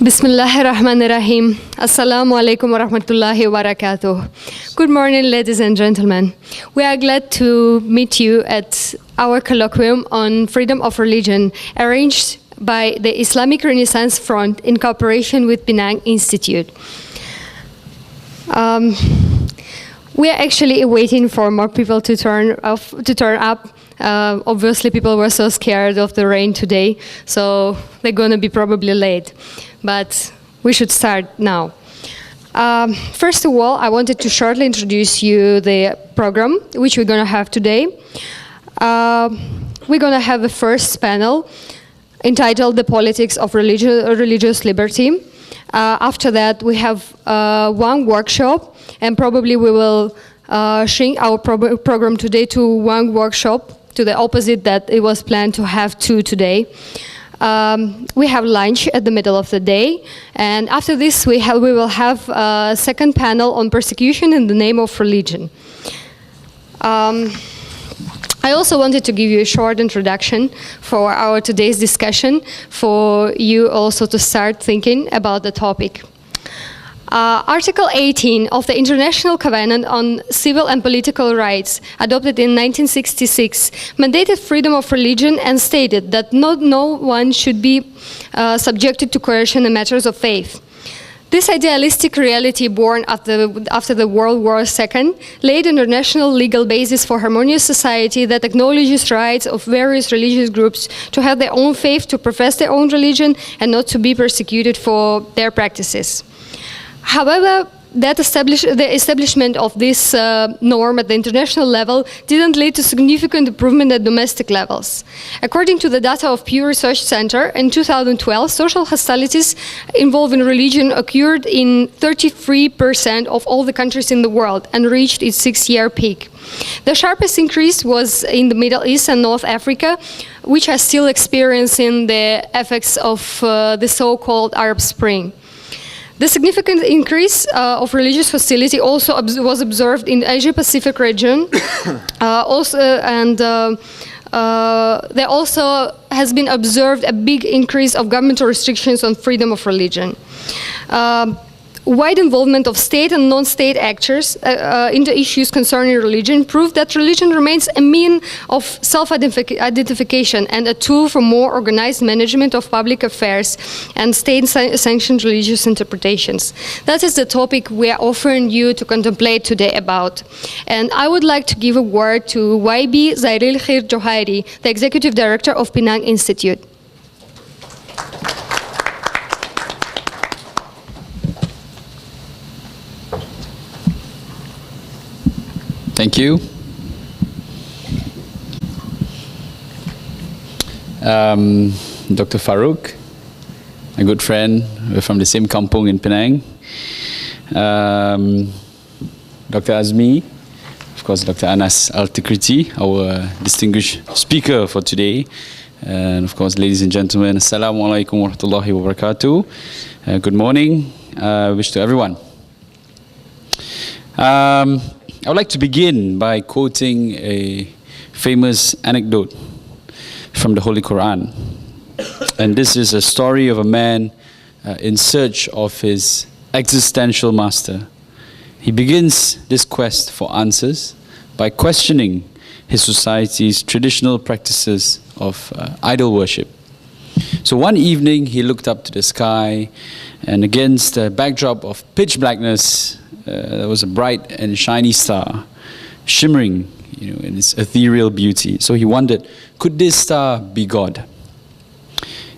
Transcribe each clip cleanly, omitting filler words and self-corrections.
Bismillahirrahmanirrahim. Assalamu alaikum wa rahmatullahi wa barakatuh. Good morning, ladies and gentlemen. We are glad to meet you at our colloquium on freedom of religion, arranged by the Islamic Renaissance Front in cooperation with Penang Institute. We are actually waiting for more people to turn up. Obviously, people were so scared of the rain today, so they're going to be probably late. But we should start now. First of all, I wanted to shortly introduce you the program which we're going to have today. We're going to have the first panel entitled "The Politics of Religious Liberty." After that, we have one workshop, and probably we will shrink our program today to one workshop, to the opposite that it was planned to have two today. We have lunch at the middle of the day, and after this we will have a second panel on persecution in the name of religion. I also wanted to give you a short introduction for our today's discussion, for you also to start thinking about the topic. Article 18 of the International Covenant on Civil and Political Rights, adopted in 1966, mandated freedom of religion and stated that no one should be subjected to coercion in matters of faith. This idealistic reality, born after the World War II, laid an international legal basis for harmonious society that acknowledges rights of various religious groups to have their own faith, to profess their own religion, and not to be persecuted for their practices. However, the establishment of this norm at the international level didn't lead to significant improvement at domestic levels. According to the data of Pew Research Center, in 2012, social hostilities involving religion occurred in 33% of all the countries in the world and reached its 6-year peak. The sharpest increase was in the Middle East and North Africa, which are still experiencing the effects of the so-called Arab Spring. The significant increase of religious hostility also was observed in the Asia-Pacific region. There also has been observed a big increase of governmental restrictions on freedom of religion. Wide involvement of state and non-state actors into issues concerning religion proved that religion remains a means of self-identification and a tool for more organized management of public affairs and state-sanctioned religious interpretations. That is the topic we are offering you to contemplate today about. And I would like to give a word to YB Zairil Khair Johairi, the Executive Director of Penang Institute. Thank you. Dr. Farouk, a good friend, we're from the same kampung in Penang. Dr. Azmi, of course, Dr. Anas Al-Tikriti, our distinguished speaker for today. And of course, ladies and gentlemen, Assalamu alaikum wa rahmatullahi wa barakatuh. Good morning, wish to everyone. I would like to begin by quoting a famous anecdote from the Holy Quran. And this is a story of a man in search of his existential master. He begins this quest for answers by questioning his society's traditional practices of idol worship. So one evening he looked up to the sky, and against a backdrop of pitch blackness, there was a bright and shiny star, shimmering, in its ethereal beauty. So he wondered, could this star be God?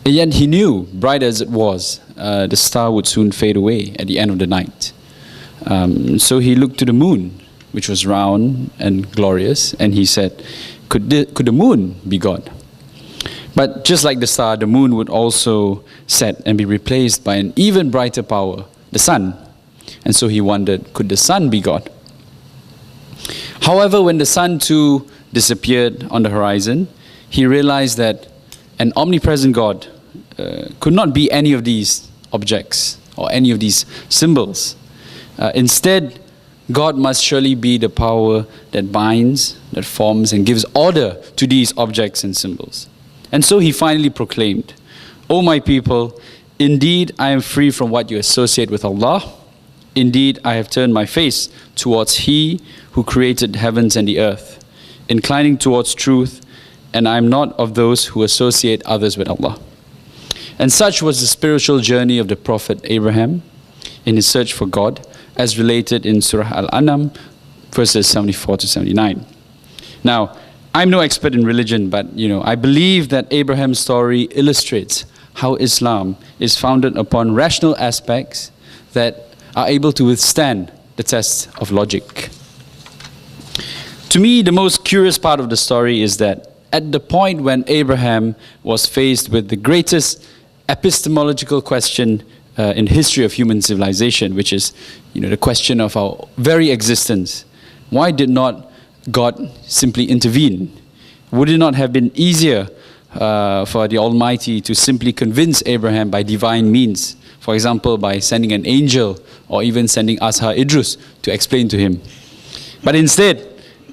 And yet he knew, bright as it was, the star would soon fade away at the end of the night. So he looked to the moon, which was round and glorious, and he said, could the moon be God? But just like the star, the moon would also set and be replaced by an even brighter power, the sun. And so he wondered, could the sun be God? However, when the sun too disappeared on the horizon, he realized that an omnipresent God could not be any of these objects or any of these symbols. Instead, God must surely be the power that binds, that forms, and gives order to these objects and symbols. And so he finally proclaimed, O my people, Indeed, I am free from what you associate with Allah. Indeed, I have turned my face towards He who created heavens and the earth, inclining towards truth, and I am not of those who associate others with Allah. And such was the spiritual journey of the Prophet Abraham in his search for God, as related in Surah Al-An'am, verses 74 to 79. Now, I'm no expert in religion, but I believe that Abraham's story illustrates how Islam is founded upon rational aspects that are able to withstand the tests of logic. To me, the most curious part of the story is that at the point when Abraham was faced with the greatest epistemological question in the history of human civilization, which is the question of our very existence, why did not God simply intervene? Would it not have been easier for the Almighty to simply convince Abraham by divine means, for example, by sending an angel or even sending Ashar Idrus to explain to him? But instead,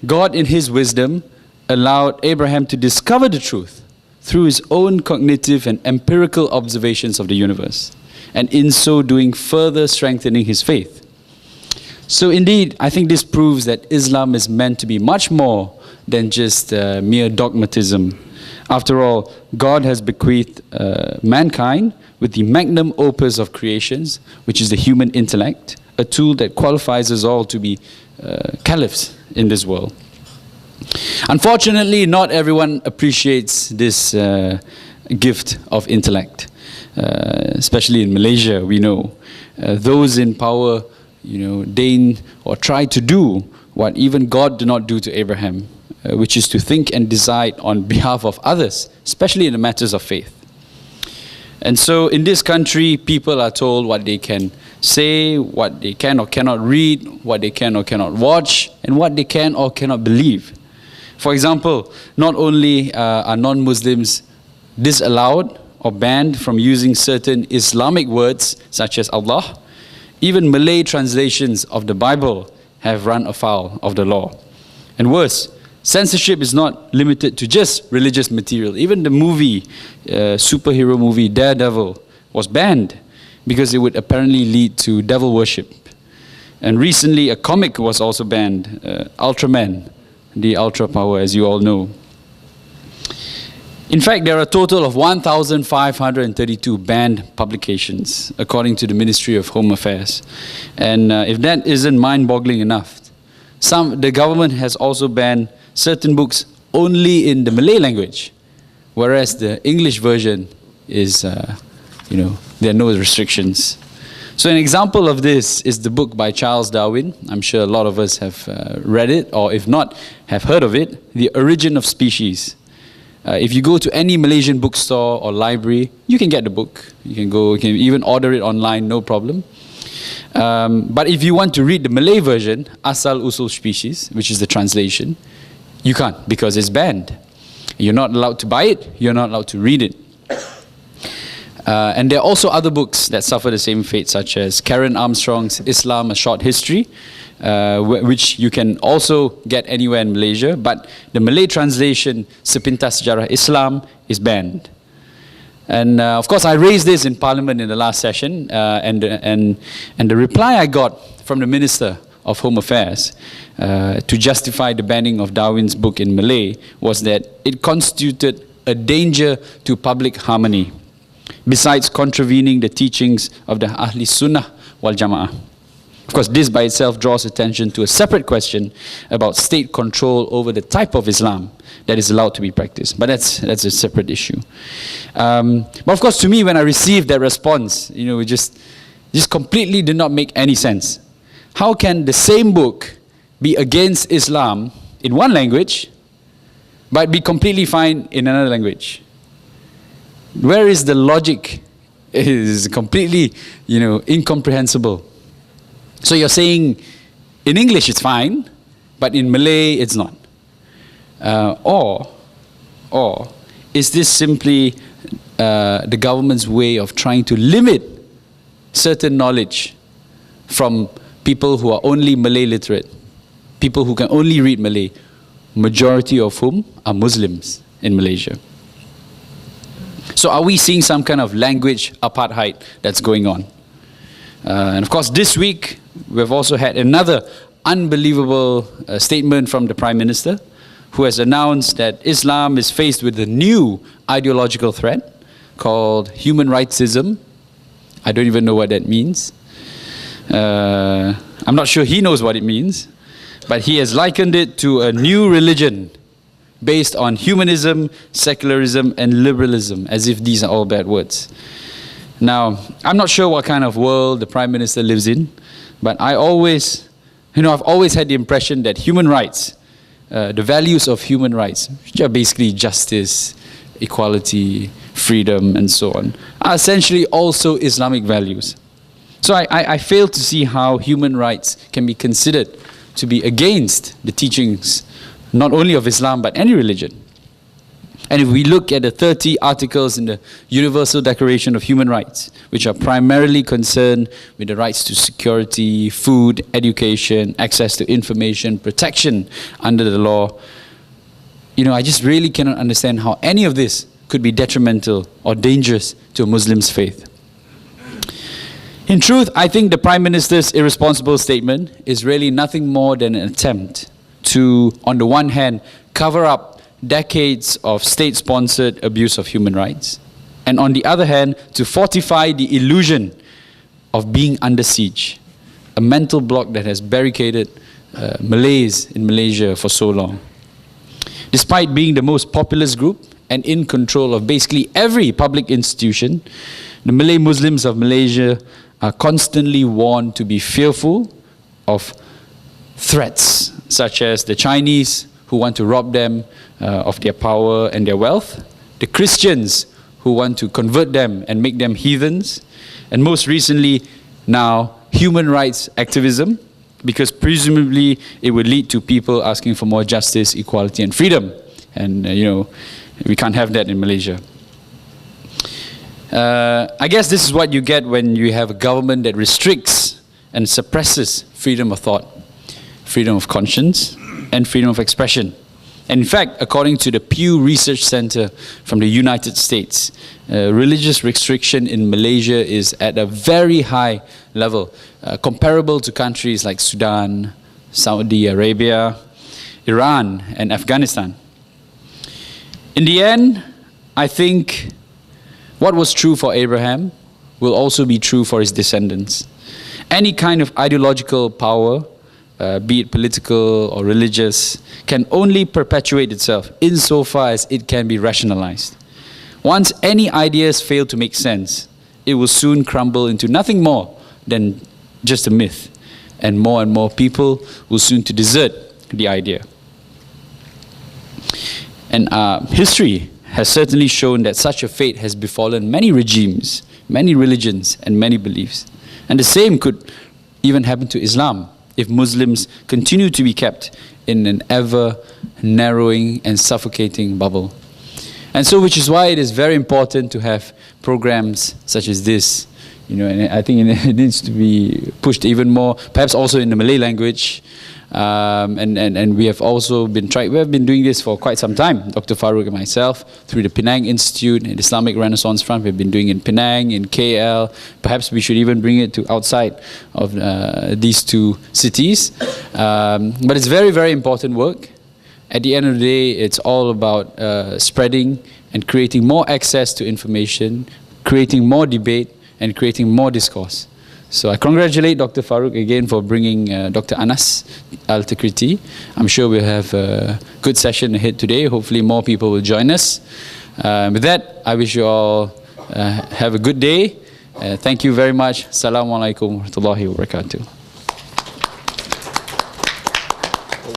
God in His wisdom allowed Abraham to discover the truth through his own cognitive and empirical observations of the universe, and in so doing further strengthening his faith. So indeed, I think this proves that Islam is meant to be much more than just mere dogmatism. After all, God has bequeathed mankind with the magnum opus of creations, which is the human intellect, a tool that qualifies us all to be caliphs in this world. Unfortunately, not everyone appreciates this gift of intellect, especially in Malaysia, we know. Those in power deign or try to do what even God did not do to Abraham, which is to think and decide on behalf of others, especially in the matters of faith. And so in this country, people are told what they can say, what they can or cannot read, what they can or cannot watch, and what they can or cannot believe. For example, not only are non-Muslims disallowed or banned from using certain Islamic words such as Allah, even Malay translations of the Bible have run afoul of the law. And worse, censorship is not limited to just religious material. Even the movie, superhero movie Daredevil, was banned because it would apparently lead to devil worship. And recently a comic was also banned, Ultraman, the Ultra Power, as you all know. In fact, there are a total of 1,532 banned publications, according to the Ministry of Home Affairs. And if that isn't mind-boggling enough, the government has also banned certain books only in the Malay language, whereas the English version is, there are no restrictions. So an example of this is the book by Charles Darwin. I'm sure a lot of us have read it, or if not, have heard of it, The Origin of Species. If you go to any Malaysian bookstore or library, you can get the book. You can even order it online, no problem. But if you want to read the Malay version, Asal Usul Species, which is the translation, you can't because it's banned. You're not allowed to buy it, you're not allowed to read it. And there are also other books that suffer the same fate, such as Karen Armstrong's Islam, A Short History, which you can also get anywhere in Malaysia, but the Malay translation, Sepintas Sejarah Islam, is banned. And of course, I raised this in Parliament in the last session, and the reply I got from the Minister of Home Affairs to justify the banning of Darwin's book in Malay was that it constituted a danger to public harmony, besides contravening the teachings of the Ahli Sunnah wal Jama'ah. Of course, this by itself draws attention to a separate question about state control over the type of Islam that is allowed to be practiced. But that's a separate issue. But of course, to me, when I received that response, it just completely did not make any sense. How can the same book be against Islam in one language, but be completely fine in another language? Where is the logic? It is completely, incomprehensible. So you're saying in English it's fine, but in Malay it's not. Or is this simply the government's way of trying to limit certain knowledge from people who are only Malay literate, people who can only read Malay, majority of whom are Muslims in Malaysia? So are we seeing some kind of language apartheid that's going on? And of course, this week, we've also had another unbelievable statement from the Prime Minister, who has announced that Islam is faced with a new ideological threat called human rightsism. I don't even know what that means. I'm not sure he knows what it means, but he has likened it to a new religion based on humanism, secularism, and liberalism, as if these are all bad words. Now, I'm not sure what kind of world the Prime Minister lives in, but I've always had the impression that human rights, the values of human rights, which are basically justice, equality, freedom, and so on, are essentially also Islamic values. So I fail to see how human rights can be considered to be against the teachings not only of Islam but any religion. And if we look at the 30 articles in the Universal Declaration of Human Rights, which are primarily concerned with the rights to security, food, education, access to information, protection under the law, I just really cannot understand how any of this could be detrimental or dangerous to a Muslim's faith. In truth, I think the Prime Minister's irresponsible statement is really nothing more than an attempt to, on the one hand, cover up decades of state-sponsored abuse of human rights, and on the other hand, to fortify the illusion of being under siege, a mental block that has barricaded Malays in Malaysia for so long. Despite being the most populous group and in control of basically every public institution, the Malay Muslims of Malaysia are constantly warned to be fearful of threats, such as the Chinese who want to rob them of their power and their wealth, the Christians who want to convert them and make them heathens, and most recently now human rights activism, because presumably it would lead to people asking for more justice, equality, and freedom. And we can't have that in Malaysia. I guess this is what you get when you have a government that restricts and suppresses freedom of thought, freedom of conscience, and freedom of expression. And in fact, according to the Pew Research Center from the United States, religious restriction in Malaysia is at a very high level, comparable to countries like Sudan, Saudi Arabia, Iran, and Afghanistan. In the end, I think what was true for Abraham will also be true for his descendants. Any kind of ideological power, be it political or religious, can only perpetuate itself insofar as it can be rationalized. Once any ideas fail to make sense, it will soon crumble into nothing more than just a myth, and more people will soon to desert the idea. And history has certainly shown that such a fate has befallen many regimes, many religions, and many beliefs. And the same could even happen to Islam if Muslims continue to be kept in an ever narrowing and suffocating bubble. And so, which is why it is very important to have programs such as this, and I think it needs to be pushed even more, perhaps also in the Malay language. And we have also we have been doing this for quite some time, Dr. Farouk and myself, through the Penang Institute and Islamic Renaissance Front. We've been doing it in Penang, in KL. Perhaps we should even bring it to outside of these two cities. But it's very, very important work. At the end of the day, it's all about spreading and creating more access to information, creating more debate, and creating more discourse. So I congratulate Dr. Farouk again for bringing Dr. Anas Al-Tikriti. I'm sure we'll have a good session ahead today. Hopefully more people will join us. With that, I wish you all have a good day. Thank you very much. Assalamu alaikum wa rahmatullahi wa barakatuh.